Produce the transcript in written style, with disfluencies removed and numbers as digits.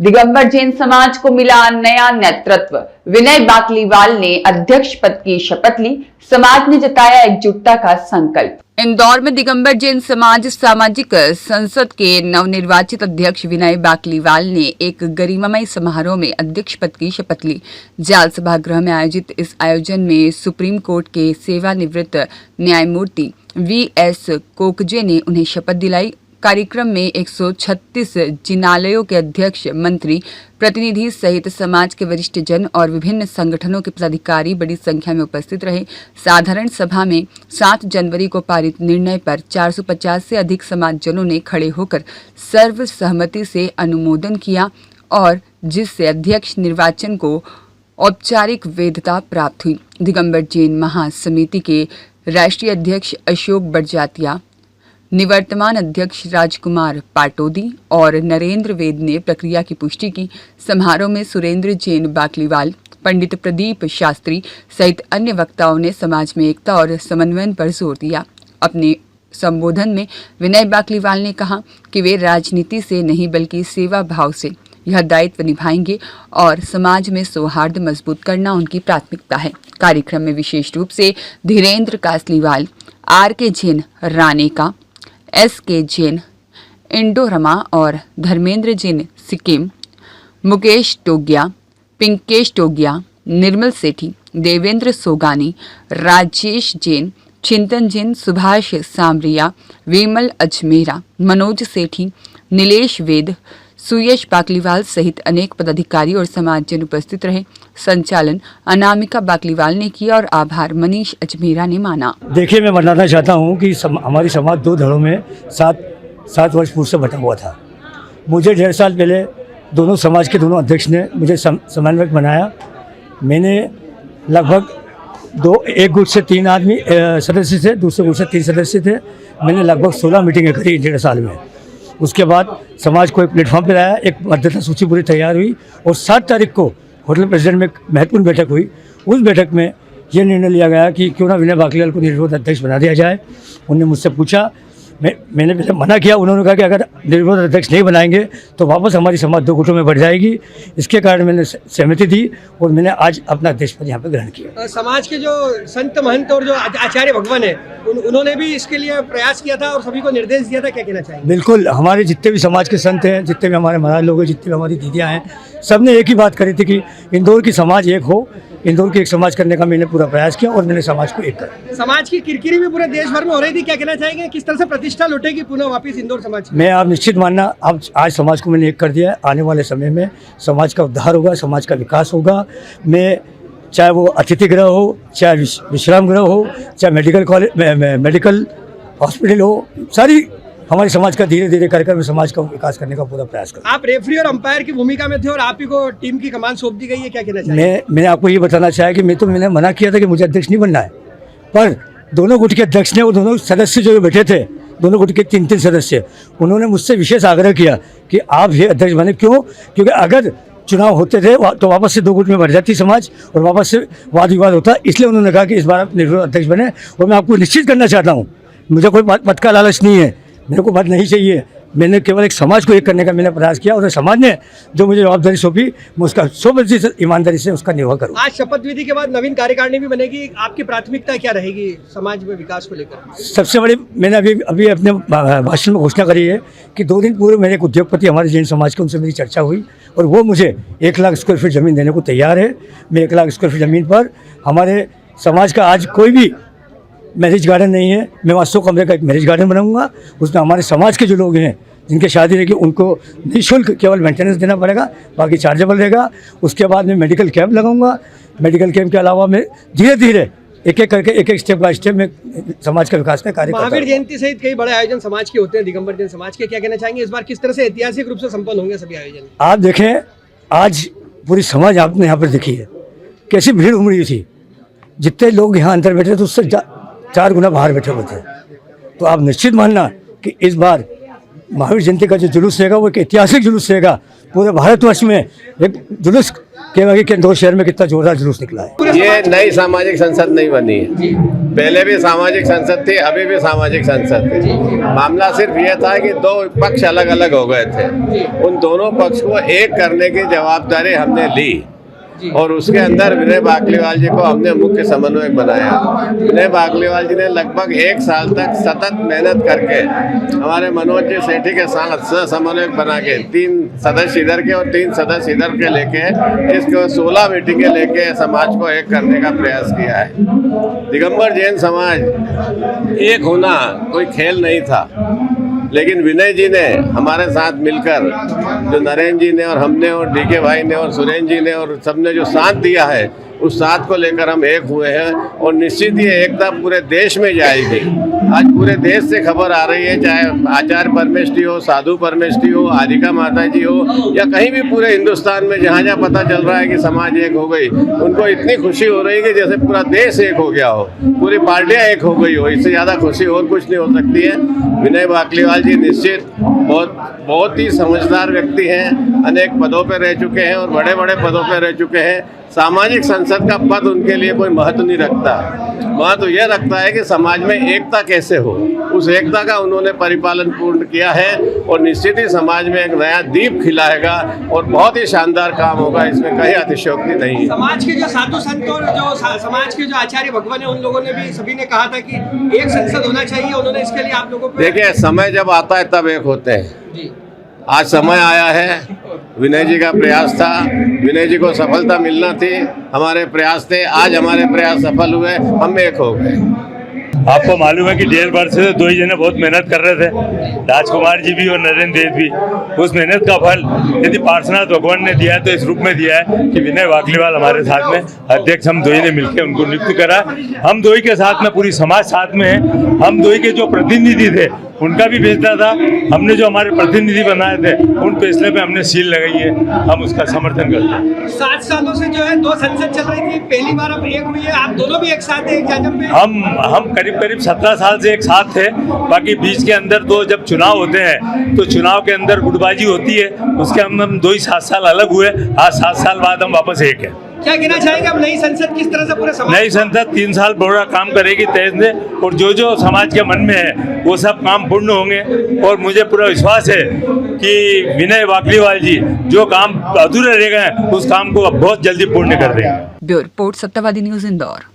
दिगंबर जैन समाज को मिला नया नेतृत्व। विनय बाकलीवाल ने अध्यक्ष पद की शपथ ली। समाज ने जताया एकजुटता का संकल्प। इंदौर में दिगंबर जैन समाज सामाजिक संसद के नवनिर्वाचित अध्यक्ष विनय बाकलीवाल ने एक गरिमामय समारोह में अध्यक्ष पद की शपथ ली। जाल सभागृह में आयोजित इस आयोजन में सुप्रीम कोर्ट के सेवानिवृत्त न्यायमूर्ति वीएस कोकजे ने उन्हें शपथ दिलाई। कार्यक्रम में 136 जिनालयों के अध्यक्ष, मंत्री, प्रतिनिधि सहित समाज के वरिष्ठ जन और विभिन्न संगठनों के पदाधिकारी बड़ी संख्या में उपस्थित रहे। साधारण सभा में 7 जनवरी को पारित निर्णय पर 450 से अधिक समाजजनों ने खड़े होकर सर्वसहमति से अनुमोदन किया और जिससे अध्यक्ष निर्वाचन को औपचारिक वैधता प्राप्त हुई। दिगंबर जैन महासमिति के राष्ट्रीय अध्यक्ष अशोक बड़जात्या, निवर्तमान अध्यक्ष राजकुमार पाटोदी और नरेंद्र वेद ने प्रक्रिया की पुष्टि की। समारोह में सुरेंद्र जैन बाकलीवाल, पंडित प्रदीप शास्त्री सहित अन्य वक्ताओं ने समाज में एकता और समन्वय पर जोर दिया। अपने संबोधन में विनय बाकलीवाल ने कहा कि वे राजनीति से नहीं बल्कि सेवा भाव से यह दायित्व निभाएंगे और समाज में सौहार्द मजबूत करना उनकी प्राथमिकता है। कार्यक्रम में विशेष रूप से धीरेन्द्र कासलीवाल, आर.के. जैन रानेका, एस.के. जैन इंडोरमा और धर्मेंद्र जैन सिक्किम, मुकेश टोगिया, पिंकेश टोगिया, निर्मल सेठी, देवेंद्र सोगानी, राजेश जैन, चिंतन जैन, सुभाष सामरिया, विमल अजमेरा, मनोज सेठी, नीलेश वेद, सुयश बाकलीवाल सहित अनेक पदाधिकारी और समाजजन उपस्थित रहे। संचालन अनामिका बाकलीवाल ने किया और आभार मनीष अजमेरा ने माना। देखिए, मैं बताना चाहता हूँ कि हमारी समाज 2 धड़ों में 7 वर्ष पूर्व से बटा हुआ था। मुझे 1.5 साल पहले दोनों समाज के दोनों अध्यक्ष ने मुझे समन्वयक बनाया। मैंने लगभग एक गुट से 3 आदमी सदस्य थे, दूसरे गुट से 3 सदस्य थे। मैंने लगभग 16 मीटिंगें करी 1.5 साल में। उसके बाद समाज को एक प्लेटफॉर्म पर लाया, एक मतदाता सूची पूरी तैयार हुई और 7 तारीख को होटल प्रेसिडेंट में एक महत्वपूर्ण बैठक हुई। उस बैठक में ये निर्णय लिया गया कि क्यों ना विनय बाकलीवाल को निर्विरोध अध्यक्ष बना दिया जाए। उन्होंने मुझसे पूछा, मैंने पहले मना किया। उन्होंने कहा कि अगर निर्विरोध अध्यक्ष नहीं बनाएंगे तो वापस हमारी समाज 2 गुटों में बढ़ जाएगी। इसके कारण मैंने सहमति दी और मैंने आज अपना अध्यक्ष पद यहाँ पर ग्रहण किया। समाज के जो संत महंत और जो आचार्य भगवान है उन्होंने भी इसके लिए प्रयास किया था और सभी को निर्देश दिया था, क्या कहना चाहिए? बिल्कुल, हमारे जितने भी समाज के संत हैं, जितने भी हमारे महाराज लोग हैं, जितने भी हमारी दीदियाँ हैं, सब ने एक ही बात करी थी कि इंदौर की समाज एक हो। इंदौर की एक समाज करने का मैंने पूरा प्रयास किया और मैंने समाज को एक कर। समाज की किरकिरी भी पूरे देश भर में हो रही थी, क्या कहना चाहेंगे? किस तरह से प्रतिष्ठा लौटेगी पुनः वापस इंदौर समाज? मैं आप निश्चित मानना, अब आज समाज को मैंने एक कर दिया है। आने वाले समय में समाज का उद्धार होगा, समाज का विकास होगा। मैं चाहे वो अतिथि गृह हो, चाहे विश्राम गृह हो, चाहे मेडिकल हॉस्पिटल हो, सारी हमारे समाज का धीरे धीरे कर समाज का विकास करने का पूरा प्रयास करूँ। आप रेफरी और अंपायर की भूमिका में थे और आप ही को टीम की कमान सौंप दी गई है, क्या कहना चाहिए? मैंने आपको ये बताना चाहा कि मैंने मना किया था कि मुझे अध्यक्ष नहीं बनना है, पर दोनों गुट के अध्यक्ष ने और दोनों सदस्य जो बैठे थे, दोनों गुट के 3 सदस्य, उन्होंने मुझसे विशेष आग्रह किया कि आप ये अध्यक्ष बने। क्यों? क्योंकि अगर चुनाव होते थे तो वापस से 2 गुट में बढ़ जाती समाज और वापस से वाद विवाद होता। इसलिए उन्होंने कहा कि इस बार आप निर्विरोध अध्यक्ष बने। और मैं आपको निश्चित करना चाहता हूँ, मुझे कोई पद का लालच नहीं है, मेरे को पद नहीं चाहिए। मैंने केवल एक समाज को एक करने का मैंने प्रयास किया और समाज ने जो मुझे जवाबदारी सौंपी, मैं उसका 100% ईमानदारी से उसका निर्वाह करूँ। आज शपथ विधि के बाद नवीन कार्यकारिणी भी बनेगी, आपकी प्राथमिकता क्या रहेगी समाज में विकास को लेकर? सबसे बड़ी, मैंने अभी अपने भाषण में घोषणा करी है कि 2 दिन पूर्व मेरे एक उद्योगपति हमारे जैन समाज के, उनसे मेरी चर्चा हुई और वो मुझे 1 लाख स्क्वायर फीट ज़मीन देने को तैयार है। मैं 1 लाख स्क्वायर फीट ज़मीन पर हमारे समाज का आज कोई भी मैरिज गार्डन नहीं है, मैं 100 कमरे का एक मैरिज गार्डन बनाऊंगा। उसमें हमारे समाज के जो लोग हैं जिनके शादी रहेगी उनको निःशुल्क केवल मेंटेनेंस देना पड़ेगा, बाकी चार्जेबल रहेगा। उसके बाद मैं मेडिकल कैंप लगाऊंगा। मेडिकल कैंप के अलावा मैं धीरे धीरे एक करके एक स्टेप बाय स्टेप में समाज का विकास का कार्य करता हूं। महावीर जयंती सहित कई बड़े आयोजन समाज के होते हैं, दिगंबर जैन समाज के, क्या कहना चाहेंगे इस बार किस तरह से ऐतिहासिक रूप से संपन्न होंगे सभी आयोजन? आप देखें, आज पूरी समाज आपने यहाँ पर देखी है, कैसी भीड़ उमड़ी थी। जितने लोग यहाँ अंदर बैठे थे उससे 4 गुना बाहर बैठे हुए थे। तो आप निश्चित मानना कि इस बार महावीर जयंती का जो जुलूस रहेगा वो एक ऐतिहासिक जुलूस रहेगा। पूरे भारतवर्ष में एक जुलूस कहेंगे कि इंदौर शहर में कितना जोरदार जुलूस निकला है। ये नई सामाजिक संसद नहीं बनी है, पहले भी सामाजिक संसद थी, अभी भी सामाजिक संसद थी। मामला सिर्फ ये था कि दो पक्ष अलग अलग हो गए थे, उन दोनों पक्ष को एक करने की जवाबदारी हमने ली और उसके अंदर विनय बाकलीवाल जी को हमने मुख्य समन्वयक बनाया। विनय बाकलीवाल जी ने लगभग 1 साल तक सतत मेहनत करके हमारे मनोज जी सेठी के साथ समन्वयक बना के 3 सदस्य इधर के और 3 सदस्य इधर के लेके इसको 16 मीटिंगें लेके समाज को एक करने का प्रयास किया है। दिगंबर जैन समाज एक होना कोई खेल नहीं था, लेकिन विनय जी ने हमारे साथ मिलकर, जो नरेंद्र जी ने और हमने और डीके भाई ने और सुरेंद्र जी ने और सबने जो साथ दिया है, उस साथ को लेकर हम एक हुए हैं और निश्चित ये एकता पूरे देश में जाएगी। आज पूरे देश से खबर आ रही है, चाहे आचार्य परमेष्ठी हो, साधु परमेष्ठी हो, आरिका माता जी हो, या कहीं भी पूरे हिंदुस्तान में जहाँ जहाँ पता चल रहा है कि समाज एक हो गई, उनको इतनी खुशी हो रही है कि जैसे पूरा देश एक हो गया हो, पूरी पार्टियाँ एक हो गई हो। इससे ज़्यादा खुशी और कुछ नहीं हो सकती है। विनय बाकलीवाल जी निश्चित बहुत ही समझदार व्यक्ति हैं, अनेक पदों पर रह चुके हैं और बड़े बड़े पदों पर रह चुके हैं। सामाजिक संसद का पद उनके लिए कोई महत्व नहीं रखता, महत्व यह रखता है कि समाज में एकता कैसे हो। उस एकता का उन्होंने परिपालन पूर्ण किया है और निश्चित ही समाज में एक नया दीप खिलाएगा और बहुत ही शानदार काम होगा, इसमें कहीं अतिशयोक्ति नहीं है। समाज के जो साधु संत और जो समाज के जो आचार्य भगवान है, उन लोगों ने भी सभी ने कहा था कि एक संसद होना चाहिए। उन्होंने इसके लिए आप लोगों को देखिए, समय जब आता है तब एक होते हैं। आज समय आया है, विनय जी का प्रयास था, विनय जी को सफलता मिलना थी, हमारे प्रयास थे, आज हमारे प्रयास सफल हुए, हम एक हो गए। आपको मालूम है कि 1.5 वर्ष से 2 ही जने बहुत मेहनत कर रहे थे, राजकुमार जी भी और नरेंद्र देव भी। उस मेहनत का फल यदि पार्श्वनाथ भगवान ने दिया है तो इस रूप में दिया है कि विनय बाकलीवाल हमारे साथ में अध्यक्ष, हम 2 ही ने मिलकर उनको नियुक्त करा। हम 2 ही के साथ में पूरी समाज साथ में है। हम 2 ही के जो प्रतिनिधि थे उनका भी फैसला था, हमने जो हमारे प्रतिनिधि बनाए थे उन फैसले पे हमने सील लगाई है, हम उसका समर्थन करते हैं। 7 सालों से जो है 2 संसद चल रही थी, पहली बार अब एक हुई है। आप दोनों भी एक साथ हैं एक जन्म में? हम करीब 17 साल से एक साथ थे। बाकी बीच के अंदर तो जब चुनाव होते हैं तो चुनाव के अंदर गुटबाजी होती है, उसके हम 2 ही 7 साल अलग हुए। आज 7 साल बाद हम वापस एक हैं। क्या कहना चाहेंगे अब नई संसद किस तरह से पूरे समाज? नई संसद 3 साल बड़ा काम करेगी तेज से, और जो समाज के मन में है वो सब काम पूर्ण होंगे। और मुझे पूरा विश्वास है कि विनय बाकलीवाल जी जो काम अधूरे रह गए उस काम को अब बहुत जल्दी पूर्ण कर देंगे। ब्यूरो रिपोर्ट, सत्यवादी न्यूज, इंदौर।